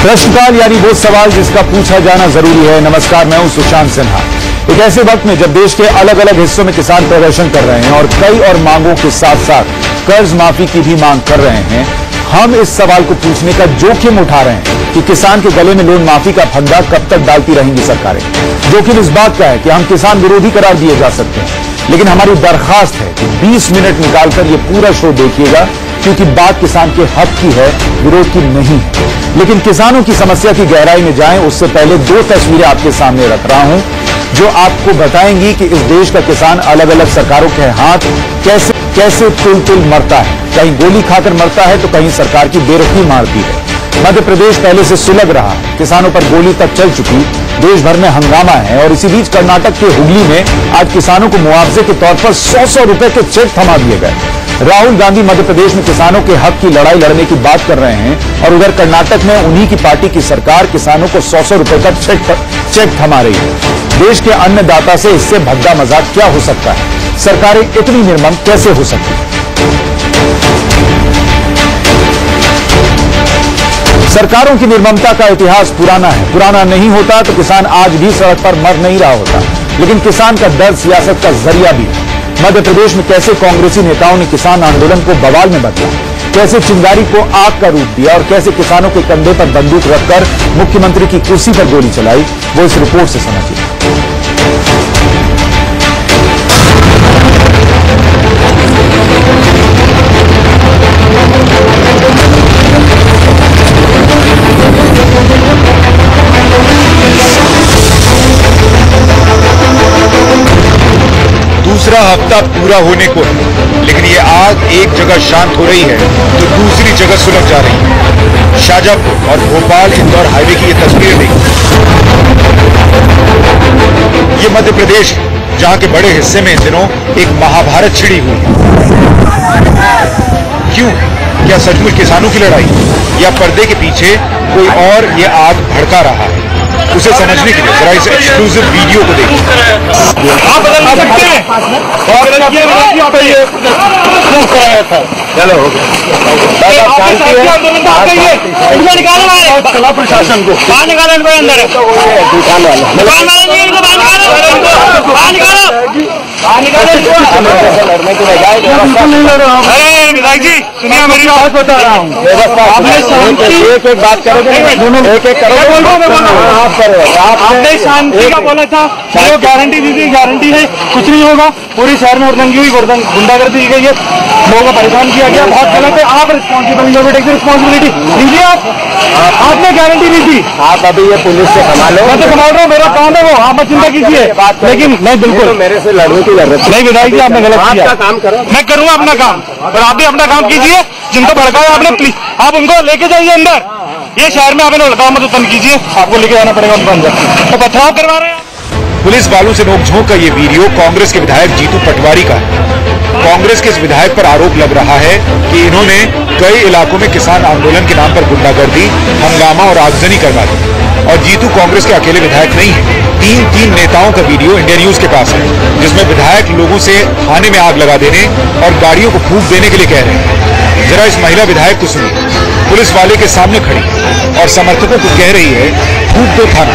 प्रश्नकाल यानी वो सवाल जिसका पूछा जाना जरूरी है। नमस्कार, मैं हूं सुशांत सिन्हा। एक ऐसे वक्त में जब देश के अलग अलग हिस्सों में किसान प्रदर्शन कर रहे हैं और कई और मांगों के साथ साथ कर्ज माफी की भी मांग कर रहे हैं, हम इस सवाल को पूछने का जोखिम उठा रहे हैं कि किसान के गले में लोन माफी का फंदा कब तक डालती रहेंगी सरकारें। जोखिम इस बात का है कि हम किसान विरोधी करार दिए जा सकते हैं, लेकिन हमारी दरखास्त है कि 20 मिनट निकालकर ये पूरा शो देखिएगा, क्योंकि बात किसान के हक की है, विरोध की नहीं है। लेकिन किसानों की समस्या की गहराई में जाएं उससे पहले दो तस्वीरें आपके सामने रख रहा हूं जो आपको बताएंगी कि इस देश का किसान अलग अलग सरकारों के हाथ कैसे तुल मरता है। कहीं गोली खाकर मरता है तो कहीं सरकार की बेरुखी मारती है। मध्य प्रदेश पहले से सुलग रहा है, किसानों पर गोली तक चल चुकी, देश भर में हंगामा है और इसी बीच कर्नाटक के हुगली में आज किसानों को मुआवजे के तौर पर 100 रुपए के चेक थमा दिए गए। राहुल गांधी मध्य प्रदेश में किसानों के हक की लड़ाई लड़ने की बात कर रहे हैं और उधर कर्नाटक में उन्हीं की पार्टी की सरकार किसानों को 100 रुपए का चेक थमा रही है। देश के अन्नदाता से इससे भद्दा मजाक क्या हो सकता है? सरकारें इतनी निर्मम कैसे हो सकती है? सरकारों की निर्ममता का इतिहास पुराना है। पुराना नहीं होता तो किसान आज भी सड़क पर मर नहीं रहा होता। लेकिन किसान का दर्द सियासत का जरिया भी है। मध्य प्रदेश में कैसे कांग्रेसी नेताओं ने किसान आंदोलन को बवाल में बदला, कैसे चिंगारी को आग का रूप दिया और कैसे किसानों के कंधे पर बंदूक रखकर मुख्यमंत्री की कुर्सी पर गोली चलाई, वो इस रिपोर्ट से समझिए। दूसरा हफ्ता पूरा होने को है, लेकिन ये आग एक जगह शांत हो रही है तो दूसरी जगह सुलग जा रही है। शाजापुर और भोपाल इंदौर हाईवे की ये तस्वीरें देखिए। ये मध्य प्रदेश है, जहां के बड़े हिस्से में इन दिनों एक महाभारत छिड़ी हुई है। क्यों? क्या सचमुच किसानों की लड़ाई या पर्दे के पीछे कोई और ये आग भड़का रहा है? उसे समझने के लिए जरा इस एक्सक्लूसिव वीडियो को देखिए। आप बदल सकते हैं। चलो प्रशासन को बाहर निकालो, इनको अंदर अरे विधायक जी सुनिए, मेरी बात बता रहा हूँ। आपने एक बात करोगे, एक आपने शांति का बोला था, वो गारंटी दी थी, गारंटी है कुछ नहीं होगा। पूरी शहर में उड़दंगी हुई, गुंडागर्दी की गई है, लोगों को परेशान किया गया, बहुत गलत है। आप रिस्पॉन्सिबिलिटी लीजिए। आपने गारंटी दी थी। आप अभी ये पुलिस से संभालो। मैं तो संभाल रहा हूँ, मेरा काम है वो, आप मत चिंता कीजिए। लेकिन मैं बिल्कुल मेरे से लड़ने की जरूरत नहीं। विधायक जी आपने गलत किया, आपका काम करो। मैं करूँगा अपना काम और आप भी अपना काम कीजिए। जिनको भड़काया आपने, प्लीज आप उनको लेके जाइए अंदर। ये शहर में आपने भड़काओ मत, उत्पन्न कीजिए, आपको लेके जाना पड़ेगा उनको अंदर। तो पथराव करवा रहे हैं। पुलिस वालों से नोकझोंक का ये वीडियो कांग्रेस के विधायक जीतू पटवारी का है। कांग्रेस के इस विधायक पर आरोप लग रहा है कि इन्होंने कई इलाकों में किसान आंदोलन के नाम पर गुंडागर्दी, हंगामा और आगजनी करवा दी। और जीतू कांग्रेस के अकेले विधायक नहीं है। तीन नेताओं का वीडियो इंडिया न्यूज के पास है, जिसमें विधायक लोगों से थाने में आग लगा देने और गाड़ियों को फूंक देने के लिए कह रहे हैं। जरा इस महिला विधायक को सुनिए। पुलिस वाले के सामने खड़ी और समर्थकों को कह रही है, फूंक दो थाना।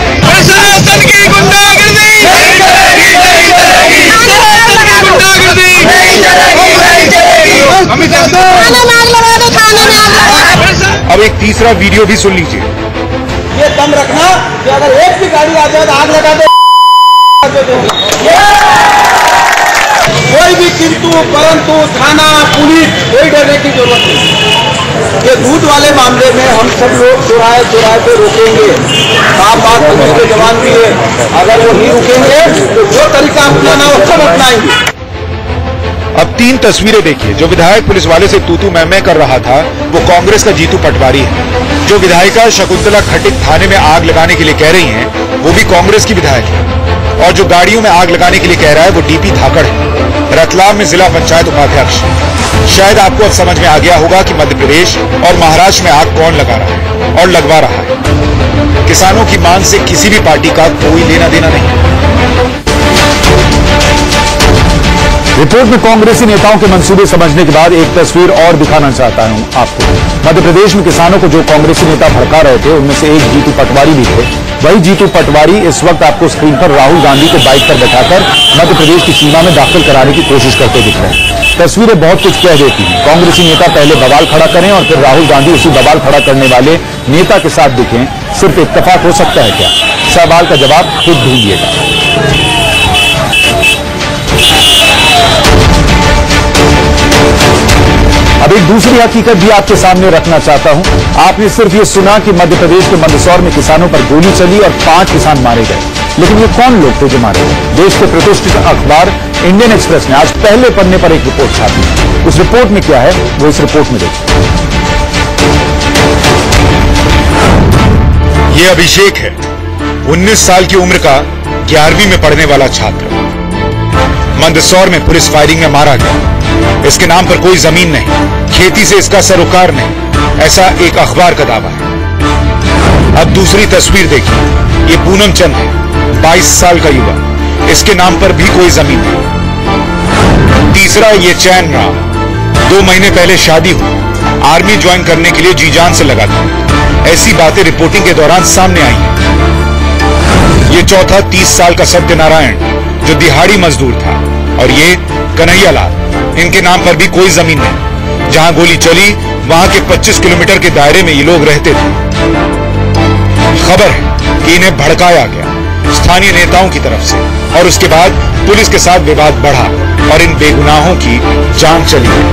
अब एक तीसरा वीडियो भी सुन लीजिए। ये दम रखना कि अगर एक भी गाड़ी आ जाए तो आग लगा दो। कोई भी किंतु परंतु थाना पुलिस कोई डरने की जरूरत नहीं। ये दूध वाले मामले में हम सब लोग चौराहे पे रोकेंगे। साफ बात पुलिस के जवान भी है, अगर वो नहीं रुकेंगे तो जो तरीका अपनाना वो सब अपनाएंगे। अब 3 तस्वीरें देखिए। जो विधायक पुलिस वाले से तू मैं कर रहा था वो कांग्रेस का जीतू पटवारी है। जो विधायिका शकुंतला खटिक थाने में आग लगाने के लिए कह रही हैं, वो भी कांग्रेस की विधायक है। और जो गाड़ियों में आग लगाने के लिए कह रहा है वो डीपी धाकड़ है, रतलाम में जिला पंचायत उपाध्यक्ष। शायद आपको अब समझ में आ गया होगा कि मध्य प्रदेश और महाराष्ट्र में आग कौन लगा रहा है और लगवा रहा है। किसानों की मांग से किसी भी पार्टी का कोई लेना देना नहीं। रिपोर्ट में कांग्रेसी नेताओं के मंसूबे समझने के बाद एक तस्वीर और दिखाना चाहता हूं आपको। मध्य प्रदेश में किसानों को जो कांग्रेसी नेता भड़का रहे थे उनमें से एक जीतू पटवारी भी थे। वही जीतू पटवारी इस वक्त आपको स्क्रीन पर राहुल गांधी को बाइक पर बैठाकर मध्य प्रदेश की सीमा में दाखिल कराने की कोशिश करते दिख रहे हैं। तस्वीरें बहुत कुछ कह देती हैं। कांग्रेसी नेता पहले बवाल खड़ा करें और फिर राहुल गांधी उसी बवाल खड़ा करने वाले नेता के साथ दिखें, सिर्फ इत्तेफाक हो सकता है क्या? सवाल का जवाब खुद ढूंढिएगा। अब एक दूसरी हकीकत भी आपके सामने रखना चाहता हूं। आपने सिर्फ ये सुना कि मध्य प्रदेश के मंदसौर में किसानों पर गोली चली और 5 किसान मारे गए, लेकिन ये कौन लोग थे जो मारे गए? देश के प्रतिष्ठित अखबार इंडियन एक्सप्रेस ने आज पहले पन्ने पर एक रिपोर्ट छापी। उस रिपोर्ट में क्या है वो इस रिपोर्ट में देखिए। ये अभिषेक है, 19 साल की उम्र का 11वीं में पढ़ने वाला छात्र। मंदसौर में पुलिस फायरिंग में मारा गया। इसके नाम पर कोई जमीन नहीं, खेती से इसका सरोकार नहीं, ऐसा एक अखबार का दावा है। अब दूसरी तस्वीर देखिए, ये पूनम चंद है, 22 साल का युवा, इसके नाम पर भी कोई जमीन नहीं। तीसरा ये चैन राम, 2 महीने पहले शादी हुई, आर्मी ज्वाइन करने के लिए जी जान से लगा था। ऐसी बातें रिपोर्टिंग के दौरान सामने आई हैं। ये चौथा 30 साल का सत्यनारायण जो दिहाड़ी मजदूर था, और ये कन्हैया लाल, इनके नाम पर भी कोई जमीन नहीं। जहां गोली चली वहां के 25 किलोमीटर के दायरे में ये लोग रहते थे। खबर है कि इन्हें भड़काया गया स्थानीय नेताओं की तरफ से, और उसके बाद पुलिस के साथ विवाद बढ़ा और इन बेगुनाहों की जान चली गई।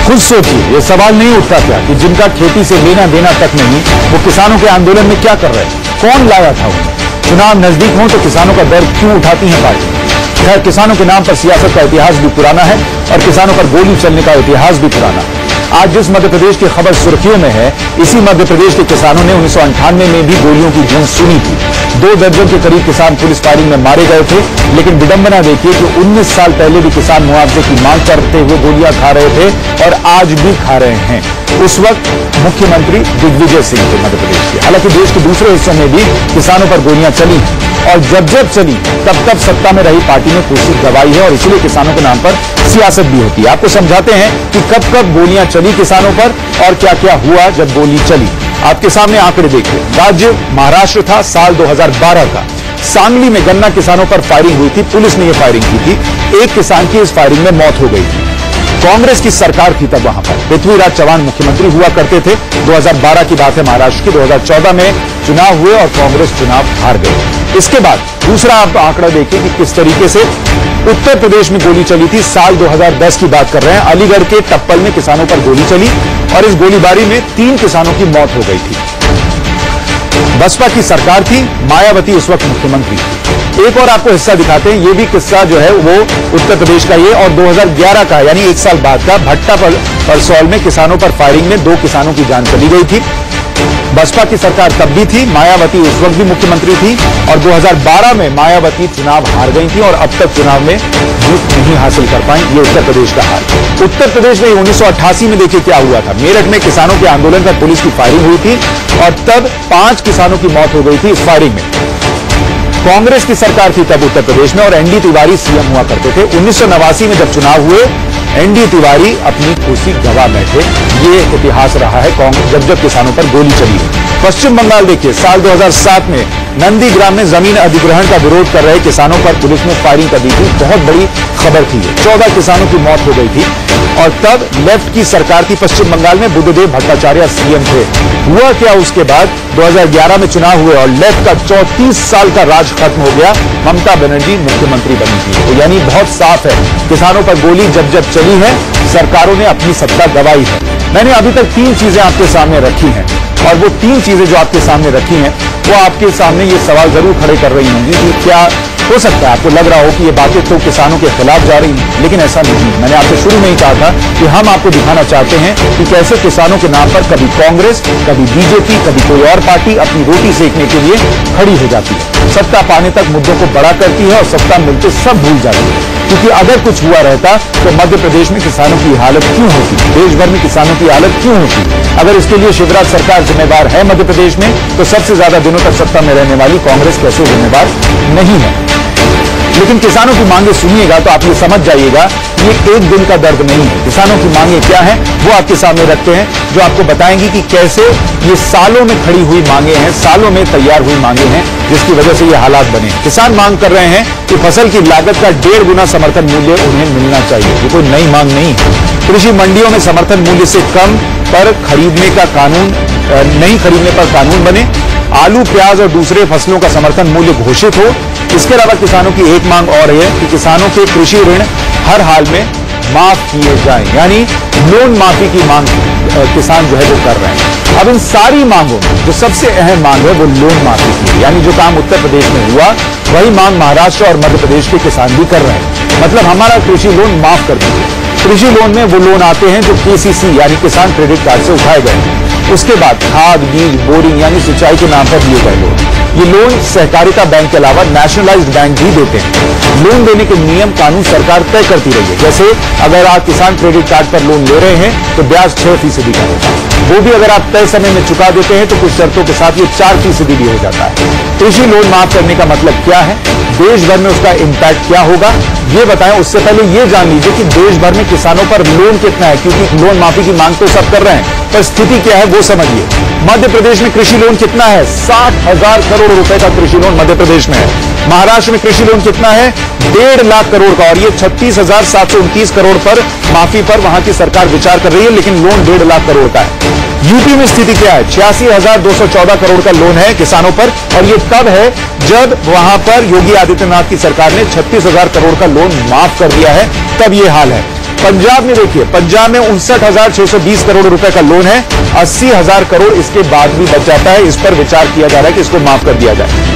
खुद सोचिए, ये सवाल नहीं उठता क्या कि जिनका खेती से लेना देना तक नहीं, वो किसानों के आंदोलन में क्या कर रहे हैं? कौन लाया था उन्हें? चुनाव नजदीक हो तो किसानों का दर्द क्यों उठाती है पार्टी? खैर, किसानों के नाम पर सियासत का इतिहास भी पुराना है और किसानों पर गोली चलने का इतिहास भी पुराना है। आज जिस मध्य प्रदेश की खबर सुर्खियों में है, इसी मध्य प्रदेश के किसानों ने 1998 में भी गोलियों की गूंज सुनी थी। 2 दर्जन के करीब किसान पुलिस फायरिंग में मारे गए थे, लेकिन विडंबना देखिए कि 19 साल पहले भी किसान मुआवजे की मांग करते हुए गोलियां खा रहे थे और आज भी खा रहे हैं। उस वक्त मुख्यमंत्री दिग्विजय सिंह थे मध्य प्रदेश के। हालांकि देश के दूसरे हिस्सों में भी किसानों पर गोलियां चली और जब चली तब सत्ता में रही पार्टी ने कुर्सी दबाई है और इसलिए किसानों के नाम पर सियासत भी होती है। आपको समझाते हैं कि कब गोलियां चली किसानों पर और क्या क्या हुआ जब गोली चली। आपके सामने आंकड़े देखिए। राज्य महाराष्ट्र था, साल 2012 का। सांगली में गन्ना किसानों पर फायरिंग हुई थी, पुलिस ने यह फायरिंग की थी। एक किसान की इस फायरिंग में मौत हो गई थी। कांग्रेस की सरकार थी तब वहां पर, पृथ्वीराज चौहान मुख्यमंत्री हुआ करते थे। 2012 की बात है महाराष्ट्र की। 2014 में चुनाव हुए और कांग्रेस चुनाव हार गई। इसके बाद दूसरा आप आंकड़ा देखिए कि किस तरीके से उत्तर प्रदेश में गोली चली थी। साल 2010 की बात कर रहे हैं। अलीगढ़ के टप्पल में किसानों पर गोली चली और इस गोलीबारी में 3 किसानों की मौत हो गई थी। बसपा की सरकार थी, मायावती उस वक्त मुख्यमंत्री थी। एक और आपको हिस्सा दिखाते हैं। ये भी किस्सा जो है वो उत्तर प्रदेश का ये और 2011 का, यानी 1 साल बाद का। भट्टा परसौल में किसानों पर फायरिंग में 2 किसानों की जान चली गई थी। बसपा की सरकार तब भी थी, मायावती उस वक्त भी मुख्यमंत्री थी और 2012 में मायावती चुनाव हार गई थी और अब तक चुनाव में जीत नहीं हासिल कर पाई। ये उत्तर प्रदेश का हाल। उत्तर प्रदेश में 1988 में देखिए क्या हुआ था। मेरठ में किसानों के आंदोलन पर पुलिस की फायरिंग हुई थी और तब 5 किसानों की मौत हो गई थी इस फायरिंग में। कांग्रेस की सरकार थी तब उत्तर प्रदेश में और एनडी तिवारी सीएम हुआ करते थे। 1989 में जब चुनाव हुए, एनडी तिवारी अपनी कुर्सी गंवा बैठे। ये इतिहास रहा है जब किसानों पर गोली चली है। पश्चिम बंगाल देखिए, साल 2007 में नंदीग्राम में जमीन अधिग्रहण का विरोध कर रहे किसानों पर पुलिस ने फायरिंग कर दी थी। बहुत बड़ी खबर थी। 14 किसानों की मौत हो गई थी और तब लेफ्ट की सरकार थी पश्चिम बंगाल में। बुद्धदेव भट्टाचार्य सीएम थे। हुआ क्या, उसके बाद 2011 में चुनाव हुए और लेफ्ट का 34 साल का राज खत्म हो गया। ममता बनर्जी मुख्यमंत्री बनी थी। तो यानी बहुत साफ है, किसानों पर गोली जब चली है, सरकारों ने अपनी सत्ता गंवाई है। मैंने अभी तक 3 चीजें आपके सामने रखी हैं और वो 3 चीजें जो आपके सामने रखी हैं वो आपके सामने ये सवाल जरूर खड़े कर रही होंगी कि क्या हो सकता है आपको लग रहा हो कि ये बातें तो किसानों के खिलाफ जा रही हैं, लेकिन ऐसा नहीं। मैंने आपसे शुरू में ही कहा था कि हम आपको दिखाना चाहते हैं कि कैसे किसानों के नाम पर कभी कांग्रेस, कभी बीजेपी, कभी कोई और पार्टी अपनी रोटी सेकने के लिए खड़ी हो जाती है, सत्ता पाने तक मुद्दों को बड़ा करती है और सत्ता मिलते सब भूल जाती है। क्योंकि अगर कुछ हुआ रहता तो मध्य प्रदेश में किसानों की हालत क्यों होती, देश भर में किसानों की हालत क्यों होती? अगर इसके लिए शिवराज सरकार जिम्मेदार है मध्य प्रदेश में, तो सबसे ज्यादा दिनों तक सत्ता में रहने वाली कांग्रेस कैसे जिम्मेदार नहीं है। लेकिन किसानों की मांगे सुनिएगा तो आप ये समझ जाइएगा ये एक दिन का दर्द नहीं है। किसानों की मांगे क्या हैं वो आपके सामने रखते हैं, जो आपको बताएंगी कि कैसे ये सालों में खड़ी हुई मांगे हैं, सालों में तैयार हुई मांगे हैं, जिसकी वजह से ये हालात बने। किसान मांग कर रहे हैं कि फसल की लागत का 1.5 गुना समर्थन मूल्य उन्हें मिलना चाहिए। ये कोई नई मांग नहीं है। कृषि मंडियों में समर्थन मूल्य से कम पर खरीदने का कानून, नहीं खरीदने पर कानून बने। आलू, प्याज और दूसरे फसलों का समर्थन मूल्य घोषित हो। इसके अलावा किसानों की एक मांग और है कि किसानों के कृषि ऋण हर हाल में माफ किए जाएं, यानी लोन माफी की मांग किसान जो है वो कर रहे हैं। अब इन सारी मांगों में जो सबसे अहम मांग है वो लोन माफी की है, यानी जो काम उत्तर प्रदेश में हुआ वही मांग महाराष्ट्र और मध्य प्रदेश के किसान भी कर रहे हैं। मतलब हमारा कृषि लोन माफ कर दीजिए। कृषि लोन में वो लोन आते हैं जो केसीसी यानी किसान क्रेडिट कार्ड से उठाए गए हैं। उसके बाद खाद, बीज, बोरिंग यानी सिंचाई के नाम पर दिए गए लोन। ये लोन सहकारिता बैंक के अलावा नेशनलाइज्ड बैंक भी देते हैं। लोन देने के नियम कानून सरकार तय करती रही है। जैसे अगर आप किसान क्रेडिट कार्ड पर लोन ले रहे हैं तो ब्याज 6% का होगा, वो भी अगर आप तय समय में चुका देते हैं तो कुछ शर्तों के साथ ये 4% भी हो जाता है। कृषि लोन माफ करने का मतलब क्या है, देश भर में उसका इम्पैक्ट क्या होगा, ये बताएं। उससे पहले ये जान लीजिए कि देश भर में किसानों पर लोन कितना है, क्योंकि लोन माफी की मांग तो सब कर रहे हैं, पर स्थिति क्या है वो समझिए। मध्य प्रदेश में कृषि लोन कितना है? 60,000 करोड़ रुपए का कृषि लोन मध्य प्रदेश में है। महाराष्ट्र में कृषि लोन कितना है? 1.5 लाख करोड़ का, और ये 36,729 करोड़ पर माफी पर वहां की सरकार विचार कर रही है, लेकिन लोन 1.5 लाख करोड़ का है। यूपी में स्थिति क्या है? 86,214 करोड़ का लोन है किसानों पर, और ये तब है जब वहां पर योगी आदित्यनाथ की सरकार ने 36,000 करोड़ का लोन माफ कर दिया है, तब ये हाल है। पंजाब में देखिए, पंजाब में 59,620 करोड़ रुपए का लोन है, 80,000 करोड़ इसके बाद भी बच जाता है। इस पर विचार किया जा रहा है कि इसको माफ कर दिया जाए।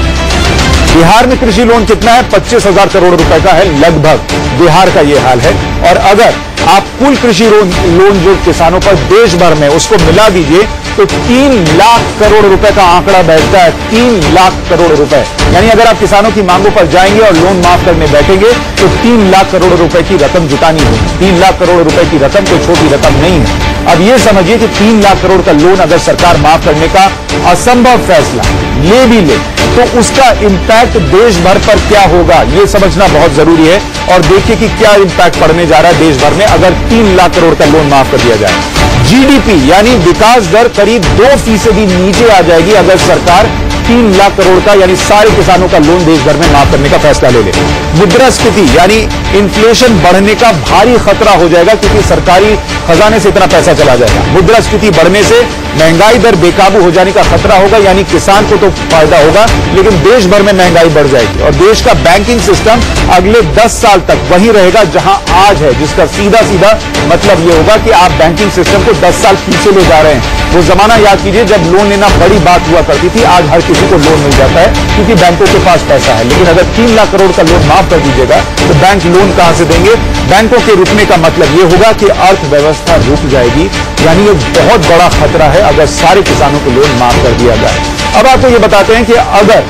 बिहार में कृषि लोन कितना है? 25,000 करोड़ रुपए का है लगभग। बिहार का यह हाल है। और अगर आप कुल कृषि लोन जो किसानों पर देश भर में उसको मिला दीजिए तो 3 लाख करोड़ रुपए का आंकड़ा बैठता है। 3 लाख करोड़ रुपए, यानी अगर आप किसानों की मांगों पर जाएंगे और लोन माफ करने बैठेंगे तो 3 लाख करोड़ रुपए की रकम जुटानी होगी। 3 लाख करोड़ रुपए की रकम कोई छोटी रकम नहीं है। अब यह समझिए कि 3 लाख करोड़ का लोन अगर सरकार माफ करने का असंभव फैसला ले भी ले तो उसका इंपैक्ट देश भर पर क्या होगा ये समझना बहुत जरूरी है। और देखिए कि क्या इंपैक्ट पड़ने जा रहा है देश भर में अगर 3 लाख करोड़ का लोन माफ कर दिया जाए। जीडीपी यानी विकास दर करीब 2% नीचे आ जाएगी अगर सरकार 3 लाख करोड़ का यानी सारे किसानों का लोन देश भर में माफ करने का फैसला ले ले। मुद्रास्फीति यानी इन्फ्लेशन बढ़ने का भारी खतरा हो जाएगा, क्योंकि सरकारी खजाने से इतना पैसा चला जाएगा। मुद्रास्फीति बढ़ने से महंगाई दर बेकाबू हो जाने का खतरा होगा, यानी किसान को तो फायदा होगा लेकिन देश भर में महंगाई बढ़ जाएगी। और देश का बैंकिंग सिस्टम अगले 10 साल तक वही रहेगा जहां आज है, जिसका सीधा सीधा मतलब यह होगा कि आप बैंकिंग सिस्टम को 10 साल पीछे ले जा रहे हैं। वो जमाना याद कीजिए जब लोन लेना बड़ी बात हुआ करती थी। आज हर किसी को लोन मिल जाता है क्योंकि बैंकों के पास पैसा है। लेकिन अगर 3 लाख करोड़ का लोन माफ कर दीजिएगा तो बैंक लोन कहां से देंगे? बैंकों के रुकने का मतलब यह होगा कि अर्थव्यवस्था रुक जाएगी, यानी एक बहुत बड़ा खतरा है अगर सारे किसानों को लोन माफ कर दिया जाए। अब आपको यह बताते हैं कि अगर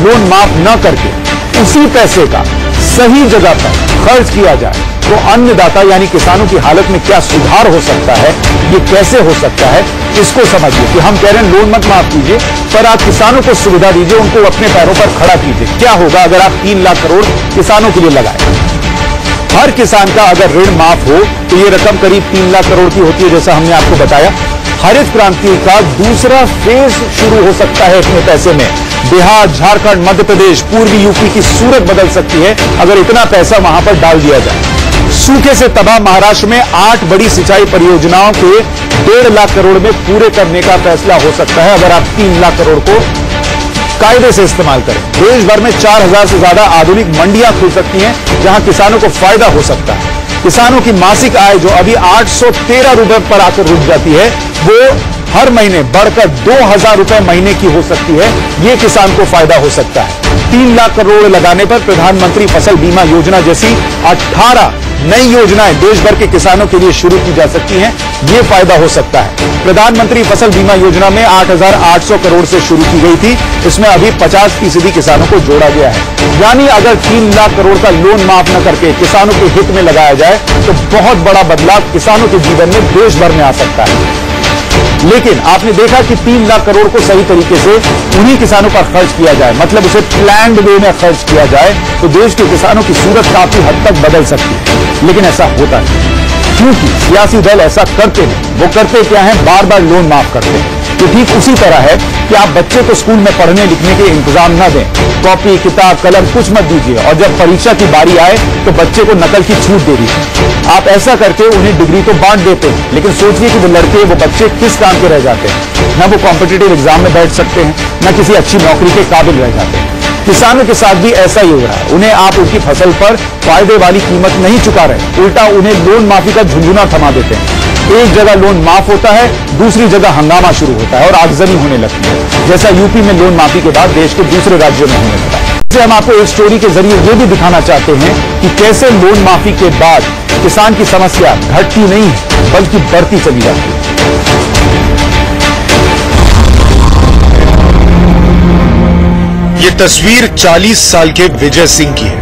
लोन माफ न करके उसी पैसे का सही जगह पर खर्च किया जाए तो अन्नदाता यानी किसानों की हालत में क्या सुधार हो सकता है, ये कैसे हो सकता है, इसको समझिए। कि हम कह रहे हैं लोन मत माफ कीजिए, पर आप किसानों को सुविधा दीजिए, उनको अपने पैरों पर खड़ा कीजिए। क्या होगा अगर आप 3 लाख करोड़ किसानों के लिए लगाए? हर किसान का अगर ऋण माफ हो तो ये रकम करीब 3 लाख करोड़ की होती है, जैसा हमने आपको बताया। हरित क्रांति का दूसरा फेज शुरू हो सकता है इतने पैसे में। बिहार, झारखंड, मध्य प्रदेश, पूर्वी यूपी की सूरत बदल सकती है अगर इतना पैसा वहां पर डाल दिया जाए। सूखे से तबाह महाराष्ट्र में 8 बड़ी सिंचाई परियोजनाओं के 1.5 लाख करोड़ में पूरे करने का फैसला हो सकता है अगर आप 3 लाख करोड़ को कायदे से इस्तेमाल करें। देश भर में 4,000 से ज्यादा आधुनिक मंडियां खुल सकती हैं जहां किसानों को फायदा हो सकता है। किसानों की मासिक आय जो अभी 813 रुपए पर आकर रुक जाती है वो हर महीने बढ़कर 2,000 रुपए महीने की हो सकती है। ये किसान को फायदा हो सकता है। 3 लाख करोड़ लगाने पर प्रधानमंत्री फसल बीमा योजना जैसी 18 नई योजनाएं देश भर के किसानों के लिए शुरू की जा सकती हैं। ये फायदा हो सकता है। प्रधानमंत्री फसल बीमा योजना में 8,800 करोड़ से शुरू की गई थी। इसमें अभी 50% किसानों को जोड़ा गया है। यानी अगर 3 लाख करोड़ का लोन माफ न करके किसानों के हित में लगाया जाए तो बहुत बड़ा बदलाव किसानों के जीवन में देश भर में आ सकता है। लेकिन आपने देखा कि 3 लाख करोड़ को सही तरीके से उन्हीं किसानों पर खर्च किया जाए, मतलब उसे प्लान्ड वे में खर्च किया जाए, तो देश के किसानों की सूरत काफी हद तक बदल सकती है। लेकिन ऐसा होता नहीं, क्योंकि सियासी दल ऐसा करते नहीं। वो करते क्या है, बार बार लोन माफ करते हैं। तो ठीक उसी तरह है कि आप बच्चे को स्कूल में पढ़ने लिखने के इंतजाम न दें, कॉपी किताब कलम कुछ मत दीजिए, और जब परीक्षा की बारी आए तो बच्चे को नकल की छूट दे दीजिए। आप ऐसा करके उन्हें डिग्री तो बांट देते हैं, लेकिन सोचिए कि वो लड़के वो बच्चे किस काम के रह जाते हैं। न वो कॉम्पिटिटिव एग्जाम में बैठ सकते हैं, न किसी अच्छी नौकरी के काबिल रह जाते हैं। किसानों के साथ भी ऐसा ही हो रहा है। उन्हें आप उनकी फसल पर फायदे वाली कीमत नहीं चुका रहे, उल्टा उन्हें लोन माफी का झुंझुना थमा देते हैं। एक जगह लोन माफ होता है, दूसरी जगह हंगामा शुरू होता है और आगजनी होने लगती है, जैसा यूपी में लोन माफी के बाद देश के दूसरे राज्यों में होने लगा। इससे हम आपको एक स्टोरी के जरिए ये भी दिखाना चाहते हैं कि कैसे लोन माफी के बाद किसान की समस्या घटती नहीं है बल्कि बढ़ती चली जाती है। ये तस्वीर 40 साल के विजय सिंह की है।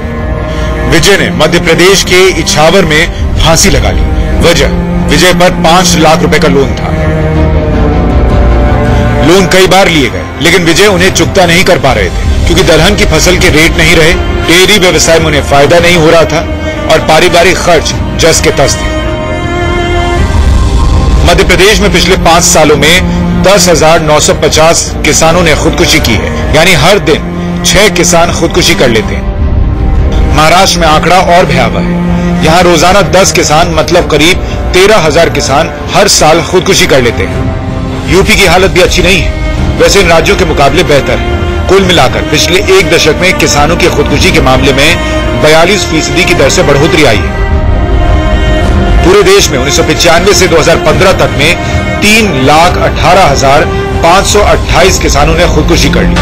विजय ने मध्य प्रदेश के इछावर में फांसी लगा ली। विजय पर 5 लाख रुपए का लोन था। लोन कई बार लिए गए, लेकिन विजय उन्हें चुकता नहीं कर पा रहे थे, क्योंकि दलहन की फसल के रेट नहीं रहे, डेयरी व्यवसाय में उन्हें फायदा नहीं हो रहा था और पारिवारिक खर्च जस के तस थे। मध्य प्रदेश में पिछले 5 सालों में 10,950 किसानों ने खुदकुशी की है, यानी हर दिन 6 किसान खुदकुशी कर लेते हैं। महाराष्ट्र में आंकड़ा और भयावह है। यहां रोजाना 10 किसान, मतलब करीब 13,000 किसान हर साल खुदकुशी कर लेते हैं। यूपी की हालत भी अच्छी नहीं है, वैसे इन राज्यों के मुकाबले बेहतर है। कुल मिलाकर पिछले 1 दशक में किसानों की खुदकुशी के मामले में 42% की दर से बढ़ोतरी आई है। पूरे देश में 1995 से 2015 तक में 3,18,528 किसानों ने खुदकुशी कर ली।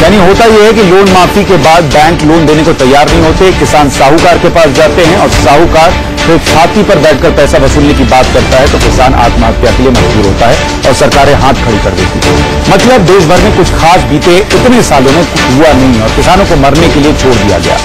यानी होता यह है कि लोन माफी के बाद बैंक लोन देने को तैयार नहीं होते, किसान साहूकार के पास जाते हैं और साहूकार फिर छाती पर बैठकर पैसा वसूलने की बात करता है, तो किसान आत्महत्या के लिए मजबूर होता है और सरकारें हाथ खड़ी कर देती है। मतलब देश भर में कुछ खास बीते इतने सालों में कुछ हुआ नहीं और किसानों को मरने के लिए छोड़ दिया गया,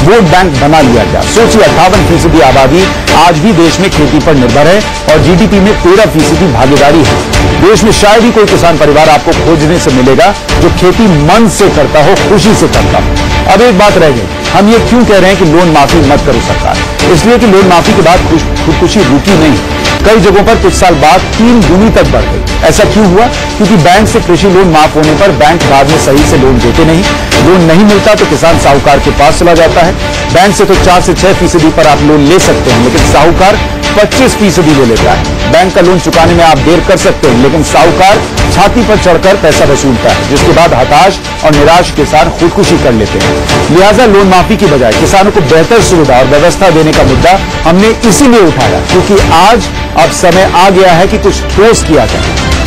वोट बैंक बना लिया गया। सोचिए 58% आबादी आज भी देश में खेती पर निर्भर है और जीडीपी में 13% भागीदारी है। देश में शायद ही कोई किसान परिवार आपको खोजने से मिलेगा जो खेती मन से करता हो, खुशी से करता हो। अब एक बात रह गई, हम ये क्यों कह रहे हैं कि लोन माफी मत करो सरकार? इसलिए कि लोन माफी के बाद खुदकुशी रुकी नहीं, कई जगहों पर कुछ साल बाद 3 गुनी तक बढ़ गई। ऐसा क्यों हुआ? क्योंकि बैंक से कृषि लोन माफ होने पर बैंक बाद में सही से लोन देते नहीं। लोन नहीं मिलता तो किसान साहूकार के पास चला जाता है। बैंक से तो 4 से 6% पर आप लोन ले सकते हैं, लेकिन साहूकार 25% ले लेता है। बैंक का लोन चुकाने में आप देर कर सकते हैं, लेकिन साहूकार छाती पर चढ़कर पैसा वसूलता है, जिसके बाद हताश और निराश किसान खुदकुशी कर लेते हैं। लिहाजा लोन माफी की बजाय किसानों को बेहतर सुविधा और व्यवस्था देने का मुद्दा हमने इसीलिए उठाया, क्योंकि आज अब समय आ गया है कि कुछ ठोस किया जाए।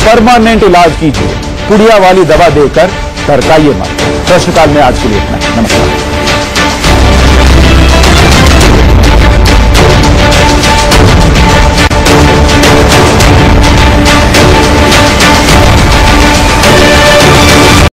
परमानेंट इलाज कीजिए, पुड़िया वाली दवा देकर करकाइए मत। प्रश्नकाल में आज के लिए इतना। नमस्कार।